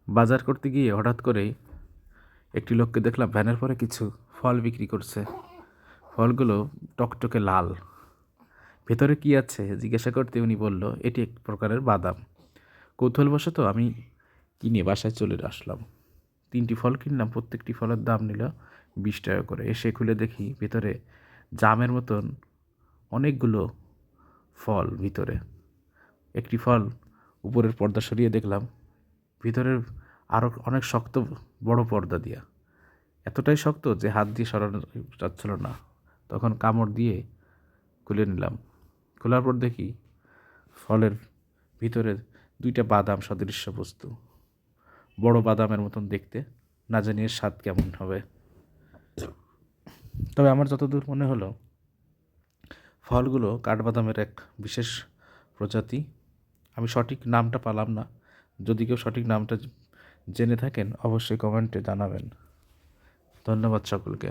বাজার করতে গিয়ে হঠাৎ করেই একটি লোককে দেখলাম ভ্যানের পরে কিছু ফল বিক্রি করছে। ফলগুলো টকটকে লাল। ভেতরে কি আছে জিজ্ঞাসা করতে উনি বলল এটি এক প্রকারের বাদাম। কৌতূহলবশত আমি কিনে বাসায় চলে আসলাম। 3টি ফল কিনলাম, প্রত্যেকটি ফলের দাম নিল 20 টাকা করে। এসে খুলে দেখি ভেতরে জামের মতন অনেকগুলো ফল ভিতরে। একটি ফল উপরের পর্দা সরিয়ে দেখলাম ভিতরের আরও অনেক শক্ত বড় পর্দা দিয়া, এতটাই শক্ত যে হাত দিয়ে সরানো যাচ্ছিল না। তখন কামড় দিয়ে খুলে নিলাম। খোলার পর দেখি ফলের ভিতরে 2টা বাদাম সদৃশ্য বস্তু, বড় বাদামের মতন দেখতে। না জানি এর স্বাদ কেমন হবে। তবে আমার যতদূর মনে হলো ফলগুলো কাঠবাদামের এক বিশেষ প্রজাতি। আমি সঠিক নামটা পেলাম না। যদি কেউ সঠিক নামটা জেনে থাকেন অবশ্যই কমেন্টে জানাবেন। ধন্যবাদ সকলকে।